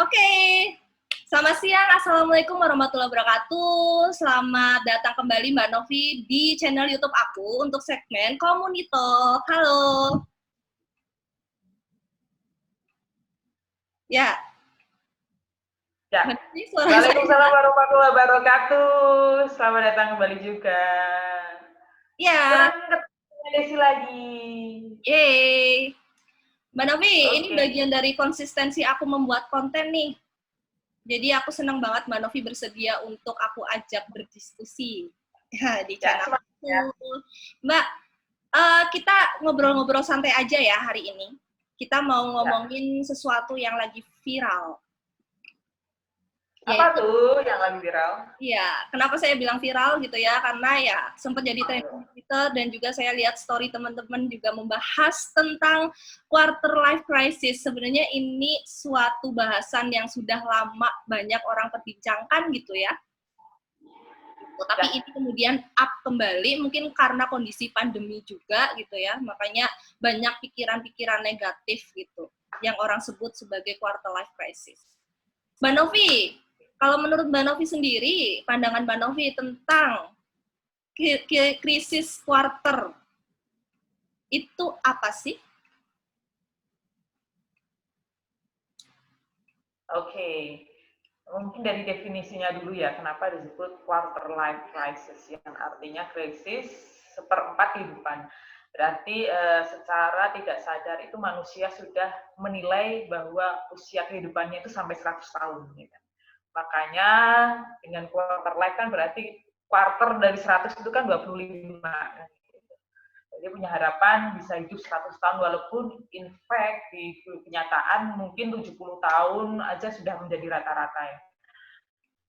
Oke, selamat siang. Assalamualaikum warahmatullahi wabarakatuh. Selamat datang kembali Mbak Novi di channel YouTube aku untuk segmen Komunito. Halo. Ya. Ya. Waalaikumsalam warahmatullahi wabarakatuh. Selamat datang kembali juga. Ya. Senang ketemu Desi lagi. Yeay. Mbak Novi, ini bagian dari konsistensi aku membuat konten nih. Jadi aku senang banget Mbak Novi bersedia untuk aku ajak berdiskusi di channel aku. Mbak, kita ngobrol-ngobrol santai aja ya hari ini. Kita mau ngomongin sesuatu yang lagi viral. Apa tuh yang lagi viral? Iya, kenapa saya bilang viral gitu ya? Karena ya sempat jadi trending Twitter dan juga saya lihat story teman-teman juga membahas tentang quarter life crisis. Sebenarnya ini suatu bahasan yang sudah lama banyak orang perbincangkan gitu ya. Tapi ini kemudian up kembali mungkin karena kondisi pandemi juga gitu ya. Makanya banyak pikiran-pikiran negatif gitu yang orang sebut sebagai quarter life crisis. Mbak Novi, kalau menurut Mbak Novi sendiri, pandangan Mbak Novi tentang krisis quarter, itu apa sih? Oke, mungkin dari definisinya dulu ya, kenapa disebut quarter life crisis, yang artinya krisis seperempat kehidupan. Berarti secara tidak sadar itu manusia sudah menilai bahwa usia kehidupannya itu sampai 100 tahun. Gitu. Makanya dengan quarter life kan berarti quarter dari 100 itu kan 25. Jadi punya harapan bisa hidup 100 tahun walaupun in fact di kenyataan mungkin 70 tahun aja sudah menjadi rata-rata ya.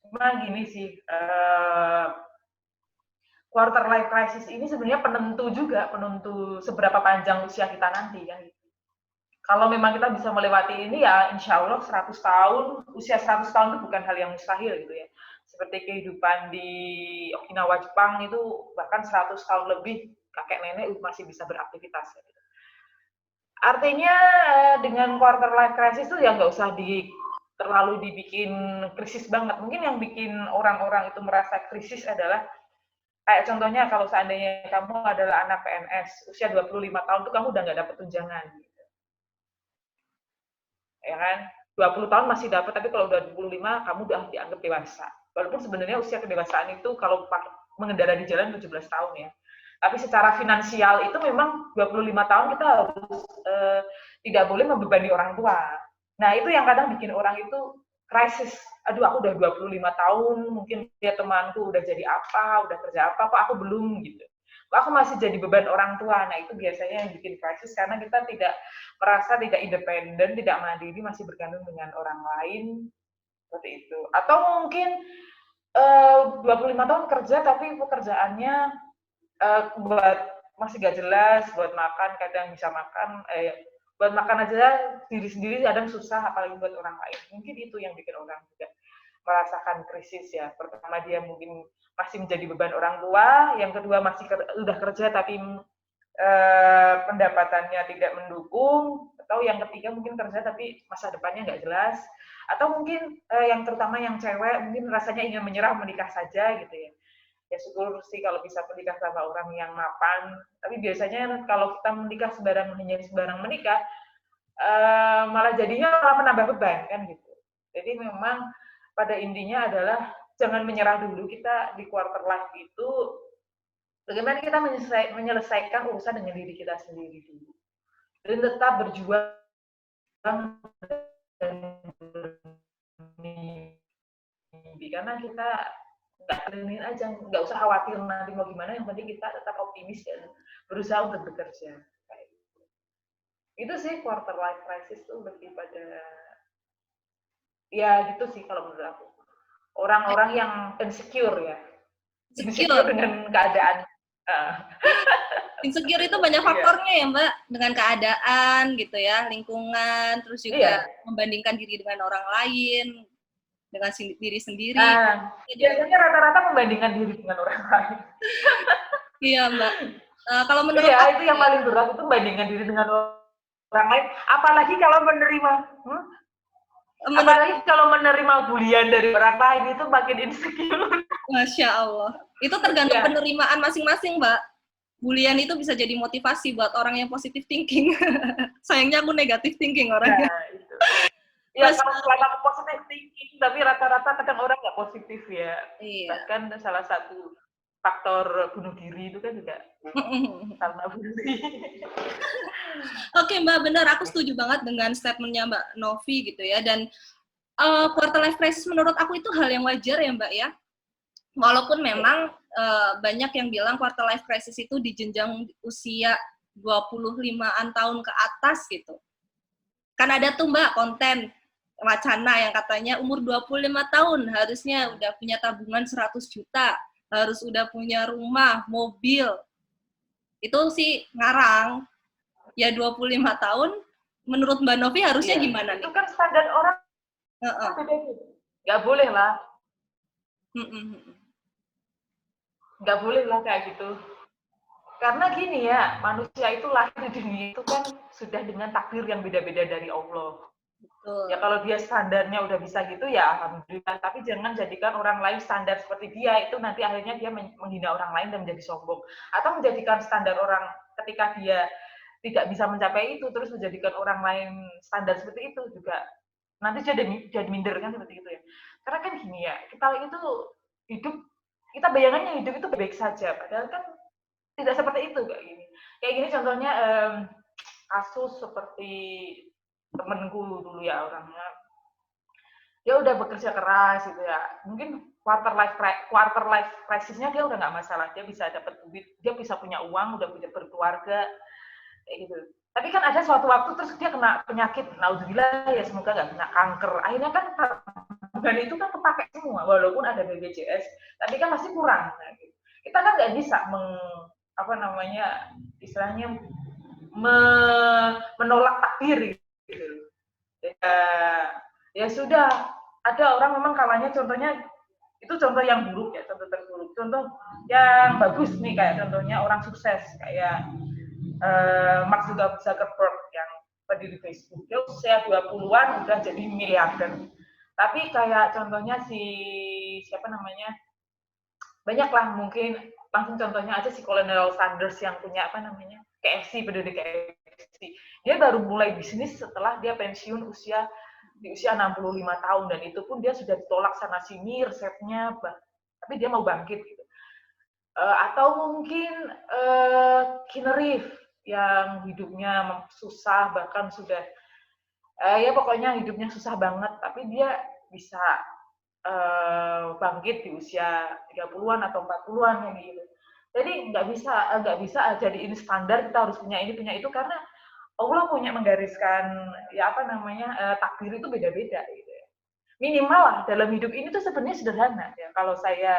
Cuma gini sih, quarter life crisis ini sebenarnya penentu juga, penentu seberapa panjang usia kita nanti kan. Kalau memang kita bisa melewati ini ya insya Allah 100 tahun, usia 100 tahun itu bukan hal yang mustahil gitu ya. Seperti kehidupan di Okinawa Jepang itu bahkan 100 tahun lebih kakek nenek masih bisa beraktivitas. Gitu. Artinya dengan quarter life crisis itu ya nggak usah terlalu dibikin krisis banget. Mungkin yang bikin orang-orang itu merasa krisis adalah kayak contohnya kalau seandainya kamu adalah anak PNS usia 25 tahun tuh kamu udah nggak dapat tunjangan. Gitu. Ya kan? 20 tahun masih dapat, tapi kalau udah 25 kamu udah dianggap dewasa. Walaupun sebenarnya usia kedewasaan itu kalau mengendara di jalan 17 tahun ya. Tapi secara finansial itu memang 25 tahun kita harus tidak boleh membebani orang tua. Nah, itu yang kadang bikin orang itu krisis. Aduh, aku udah 25 tahun, mungkin dia temanku udah jadi apa, udah kerja apa, kok aku belum gitu. Kok aku masih jadi beban orang tua. Nah, itu biasanya yang bikin krisis karena kita tidak merasa tidak independen, tidak mandiri, masih bergantung dengan orang lain. Seperti itu. Atau mungkin 25 tahun kerja tapi pekerjaannya buat masih gak jelas, buat makan kadang bisa makan, buat makan aja diri sendiri kadang susah, apalagi buat orang lain. Mungkin itu yang bikin orang juga merasakan krisis ya. Pertama dia mungkin masih menjadi beban orang tua, yang kedua masih udah kerja tapi pendapatannya tidak mendukung, atau yang ketiga mungkin kerja tapi masa depannya nggak jelas, atau mungkin yang terutama yang cewek mungkin rasanya ingin menyerah menikah saja gitu ya. Ya syukur sih kalau bisa menikah sama orang yang mapan. Tapi biasanya kalau kita menikah hanya sembarang menikah, malah jadinya malah menambah beban kan gitu. Jadi memang pada intinya adalah jangan menyerah dulu. Kita di quarter life itu bagaimana kita menyelesaikan urusan dengan diri kita sendiri dulu. Dan tetap berjuang dan bermimpi. Karena kita nggak keliling aja, nggak usah khawatir nanti mau gimana, yang penting kita tetap optimis dan berusaha untuk bekerja. Itu sih quarter life crisis tuh lebih pada ya gitu sih kalau menurut aku. Orang-orang yang insecure ya. Insecure dengan keadaan. Insecure itu banyak faktornya ya Mbak, dengan keadaan gitu ya, lingkungan, terus juga membandingkan diri dengan orang lain, dengan diri sendiri. Biasanya rata-rata membandingkan diri dengan orang lain. Iya Mbak. Kalau menurut aku, itu yang paling berat itu membandingkan diri dengan orang lain, apalagi kalau menerima. Apalagi kalau menerima bulian dari orang lain itu makin insecure. Masya Allah. Itu tergantung Ya, penerimaan masing-masing, Mbak. Bulian itu bisa jadi motivasi buat orang yang positive thinking. Sayangnya aku negatif thinking orangnya. itu. Ya, kalau selain aku positive thinking, tapi rata-rata kadang orang nggak positif ya. Iya. Bahkan salah satu faktor bunuh diri itu kan juga karena bully. Oke, Mbak, benar. Aku setuju banget dengan statementnya Mbak Novi gitu ya. Dan quarter life crisis menurut aku itu hal yang wajar ya, Mbak ya. Walaupun memang banyak yang bilang quarter life crisis itu di jenjang usia 25-an tahun ke atas gitu. Kan ada tuh Mbak konten wacana yang katanya umur 25 tahun harusnya udah punya tabungan 100 juta, harus udah punya rumah, mobil. Itu sih ngarang. Ya 25 tahun, menurut Mbak Novi harusnya gimana nih? Itu kan standar orang beda-beda. Nggak boleh lah. Nggak boleh lah kayak gitu. Karena gini ya, manusia itu lahir di dunia itu kan sudah dengan takdir yang beda-beda dari Allah. Betul. Ya kalau dia standarnya udah bisa gitu ya alhamdulillah, tapi jangan jadikan orang lain standar seperti dia, itu nanti akhirnya dia menghina orang lain dan menjadi sombong. Atau menjadikan standar orang ketika dia tidak bisa mencapai itu, terus menjadikan orang lain standar seperti itu juga. Nanti jadi minder kan seperti itu ya. Karena kan gini ya, kita itu hidup, kita bayangannya hidup itu baik saja, padahal kan tidak seperti itu kayak gini. Kayak gini contohnya kasus seperti temenku dulu ya orangnya, dia udah bekerja keras gitu ya, mungkin quarter life crisisnya dia udah nggak masalah, dia bisa dapat duit, dia bisa punya uang, udah punya berkeluarga kayak gitu. Tapi kan ada suatu waktu terus dia kena penyakit, naudzubillah ya, semoga nggak kena kanker. Akhirnya kan tabungan itu kan kepake semua, walaupun ada BPJS, tapi kan masih kurang. Nah, gitu. Kita kan nggak bisa istilahnya menolak takdir gitu. Ya sudah, ada orang memang kalanya, contohnya itu contoh yang buruk ya, contoh terburuk. Contoh yang bagus nih kayak contohnya orang sukses kayak Mark Zuckerberg yang pendiri Facebook. Dia usia 20-an udah jadi miliarder. Tapi kayak contohnya siapa namanya? Banyaklah mungkin, langsung contohnya aja si Colonel Sanders yang punya KFC, pendiri KFC. Dia baru mulai bisnis setelah dia pensiun di usia 65 tahun, dan itu pun dia sudah ditolak sana sini resepnya, tapi dia mau bangkit gitu. Atau mungkin Keanu Reeves yang hidupnya susah, bahkan sudah ya pokoknya hidupnya susah banget, tapi dia bisa bangkit di usia 30-an atau 40-an kayak gitu. Jadi nggak bisa jadiin standar kita harus punya ini punya itu, karena Allah punya menggariskan takdir itu beda-beda gitu ya. Minimal lah dalam hidup ini tuh sebenarnya sederhana ya. Kalau saya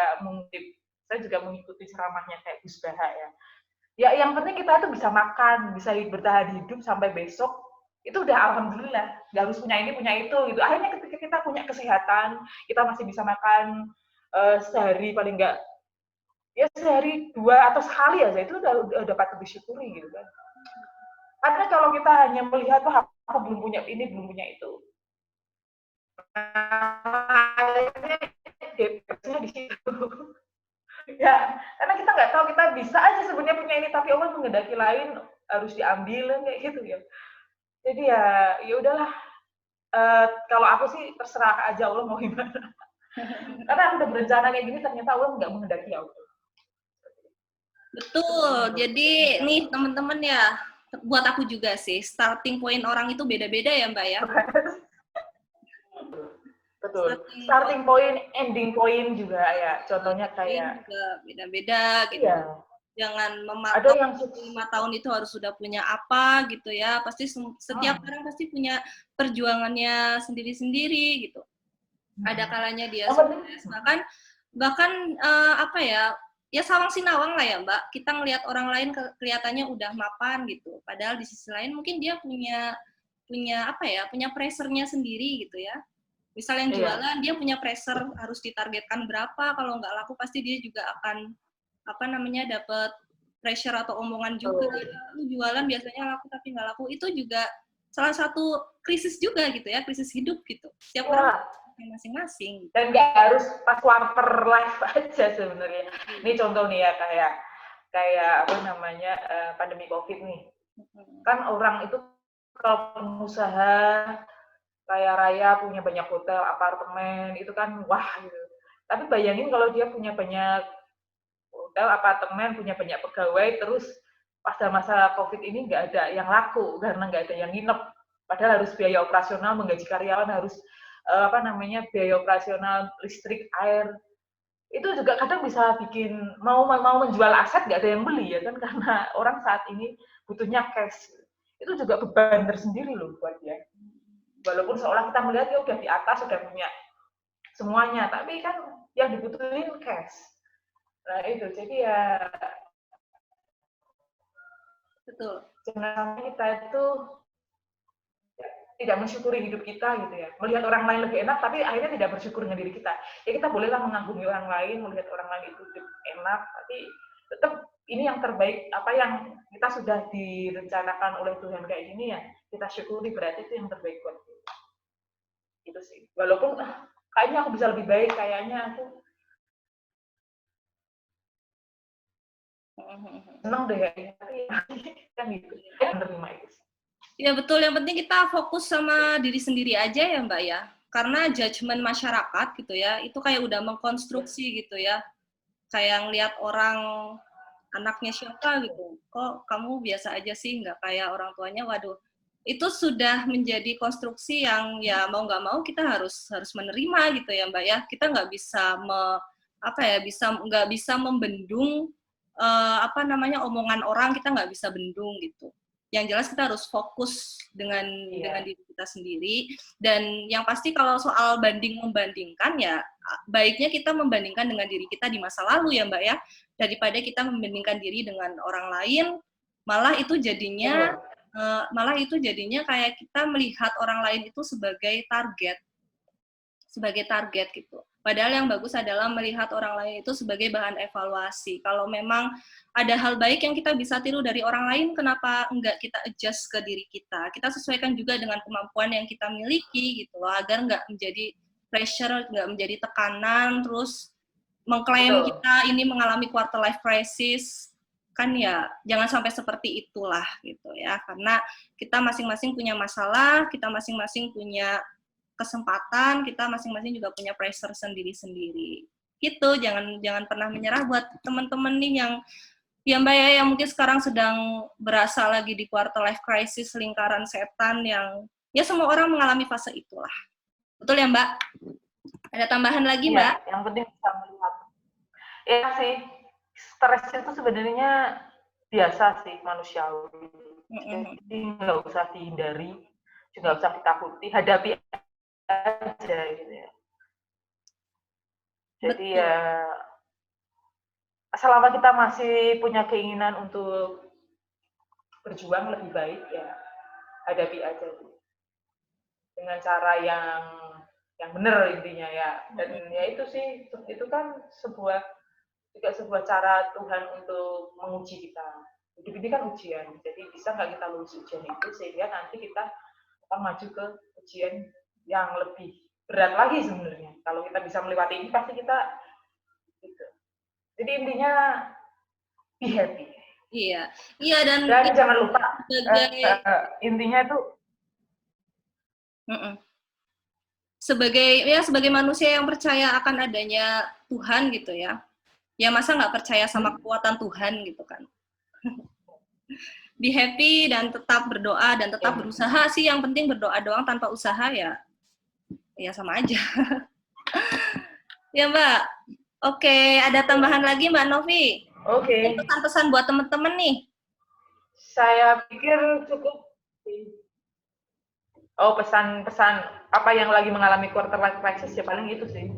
juga mengikuti ceramahnya kayak Gus Baha ya. Ya yang penting kita tuh bisa makan, bisa bertahan hidup sampai besok, itu udah alhamdulillah. Nggak harus punya ini punya itu gitu. Akhirnya ketika kita punya kesehatan, kita masih bisa makan sehari paling nggak ya sehari 2 atau sekali aja, itu udah patut disyukuri gitu kan. Karena kalau kita hanya melihat wah aku belum punya ini, belum punya itu, depresinya di situ. Ya, karena kita nggak tahu, kita bisa aja sebenarnya punya ini, tapi Allah menghendaki lain, harus diambil kayak gitu ya. Jadi ya udahlah. Kalau aku sih terserah aja Allah mau gimana. Karena aku udah berencana kayak gini, ternyata Allah nggak menghendaki ya Allah. Betul. Jadi nih teman-teman ya, buat aku juga sih, starting point orang itu beda-beda ya Mbak ya. Betul. Starting point, ending point juga ya. Contohnya kayak juga beda-beda gitu. Iya. Jangan mematok ada yang 5 tahun itu harus sudah punya apa gitu ya. Pasti setiap orang pasti punya perjuangannya sendiri-sendiri gitu. Ada kalanya dia sukses, bahkan ya sawang sinawang lah ya Mbak. Kita ngelihat orang lain kelihatannya udah mapan gitu. Padahal di sisi lain mungkin dia punya pressure-nya sendiri gitu ya. Misal yang jualan, dia punya pressure harus ditargetkan berapa, kalau nggak laku pasti dia juga akan dapat pressure atau omongan juga. Lu jualan biasanya laku tapi nggak laku, itu juga salah satu krisis juga gitu ya, krisis hidup gitu. Setiap Ya. orang masing-masing. Dan nggak harus pas quarter life aja sebenarnya. Ini contoh nih ya, kayak apa namanya pandemi COVID nih. Kan orang itu kalau pengusaha kaya raya punya banyak hotel, apartemen, itu kan wah gitu. Tapi bayangin kalau dia punya banyak hotel, apartemen, punya banyak pegawai, terus pada masa COVID ini nggak ada yang laku karena nggak ada yang nginep. Padahal harus biaya operasional, menggaji karyawan, harus apa namanya biaya operasional listrik, air. Itu juga kadang bisa bikin mau menjual aset nggak ada yang beli ya kan, karena orang saat ini butuhnya cash. Itu juga beban tersendiri loh buat dia. Walaupun seolah kita melihat dia udah di atas, udah punya semuanya, tapi kan yang dibutuhin cash. Nah itu, jadi ya Betul. jangan sampai kita itu tidak mensyukuri hidup kita gitu ya. Melihat orang lain lebih enak, tapi akhirnya tidak bersyukur dengan diri kita. Ya kita bolehlah mengagumi orang lain, melihat orang lain itu enak, tapi tetap ini yang terbaik, apa yang kita sudah direncanakan oleh Tuhan kayak gini ya, kita syukuri, berarti itu yang terbaik buat kita. Itu sih. Walaupun kayaknya aku bisa lebih baik, kayaknya aku seneng deh kayaknya, tapi kan gitu. Ya menerima itu. Ya betul, yang penting kita fokus sama diri sendiri aja ya Mbak ya. Karena judgement masyarakat gitu ya, itu kayak udah mengkonstruksi gitu ya. Kayak ngeliat orang anaknya siapa gitu, kok kamu biasa aja sih, nggak kayak orang tuanya, waduh. Itu sudah menjadi konstruksi yang ya mau nggak mau kita harus menerima gitu ya Mbak ya. Kita nggak bisa nggak bisa membendung apa namanya omongan orang, kita nggak bisa bendung gitu. Yang jelas kita harus fokus dengan diri kita sendiri. Dan yang pasti kalau soal membandingkan ya baiknya kita membandingkan dengan diri kita di masa lalu ya Mbak ya, daripada kita membandingkan diri dengan orang lain. Malah itu jadinya kayak kita melihat orang lain itu sebagai target gitu. Padahal yang bagus adalah melihat orang lain itu sebagai bahan evaluasi. Kalau memang ada hal baik yang kita bisa tiru dari orang lain, kenapa enggak kita adjust ke diri kita? Kita sesuaikan juga dengan kemampuan yang kita miliki gitu loh, agar enggak menjadi pressure, enggak menjadi tekanan, terus mengklaim kita ini mengalami quarter life crisis. Kan ya jangan sampai seperti itulah gitu ya. Karena kita masing-masing punya masalah, kita masing-masing punya kesempatan, kita masing-masing juga punya pressure sendiri-sendiri. Gitu, jangan pernah menyerah buat teman-teman nih yang Mbak ya, yang mungkin sekarang sedang berasa lagi di quarter life crisis, lingkaran setan yang ya semua orang mengalami fase itulah. Betul ya Mbak? Ada tambahan lagi Mbak? Ya, yang penting bisa melihat. Ya sih, stres itu sebenarnya biasa sih manusiawi. Jadi nggak usah dihindari, juga nggak usah ditakuti, hadapi aja gitu ya. Jadi ya selama kita masih punya keinginan untuk berjuang lebih baik ya hadapi aja dengan cara yang benar intinya ya. Dan ya itu sih, itu kan sebuah cara Tuhan untuk menguji kita. Hidup ini kan ujian, jadi bisa nggak kita lulus ujian itu sehingga nanti kita akan maju ke ujian yang lebih berat lagi sebenarnya. Kalau kita bisa melewati ini, pasti kita gitu. Jadi intinya be happy. Iya, dan jangan lupa intinya itu sebagai manusia yang percaya akan adanya Tuhan gitu ya. Ya masa nggak percaya sama kekuatan Tuhan gitu kan. Be happy dan tetap berdoa dan tetap berusaha sih, yang penting berdoa doang, tanpa usaha ya sama aja. Ya Mbak. Oke, ada tambahan lagi Mbak Novi? Oke. Pesan-pesan buat teman-teman nih. Saya pikir cukup. Oh, pesan-pesan apa yang lagi mengalami quarter life crisis ya paling itu sih.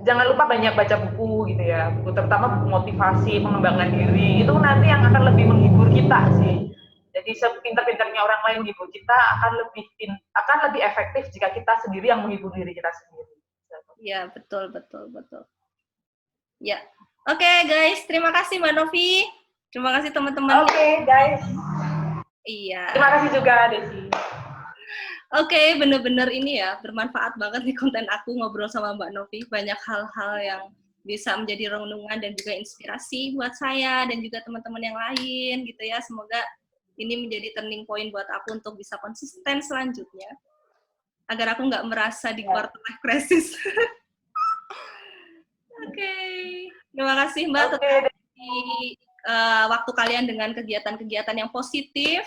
Jangan lupa banyak baca buku gitu ya, buku terutama buku motivasi, pengembangan diri, itu nanti yang akan lebih menghibur kita sih. Jadi sepintar-pintarnya orang lain menghibur kita akan lebih efektif jika kita sendiri yang menghibur diri kita sendiri. Ya, betul. Ya. Oke, guys, terima kasih Mbak Novi. Terima kasih teman-teman. Oke, guys. Iya. Terima kasih juga, Desi. Oke, bener-bener ini ya, bermanfaat banget nih konten aku ngobrol sama Mbak Novi. Banyak hal-hal yang bisa menjadi renungan dan juga inspirasi buat saya dan juga teman-teman yang lain gitu ya. Semoga ini menjadi turning point buat aku untuk bisa konsisten selanjutnya. Agar aku nggak merasa di quarter life crisis. Oke. Terima kasih Mbak tetap di waktu kalian dengan kegiatan-kegiatan yang positif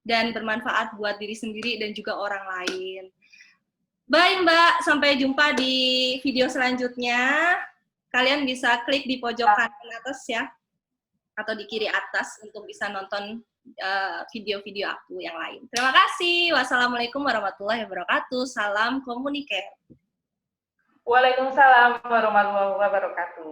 dan bermanfaat buat diri sendiri dan juga orang lain. Bye Mbak, sampai jumpa di video selanjutnya. Kalian bisa klik di pojok kanan atas ya, atau di kiri atas untuk bisa nonton video-video aku yang lain. Terima kasih. Wassalamualaikum warahmatullahi wabarakatuh. Salam komunikasi. Waalaikumsalam warahmatullahi wabarakatuh.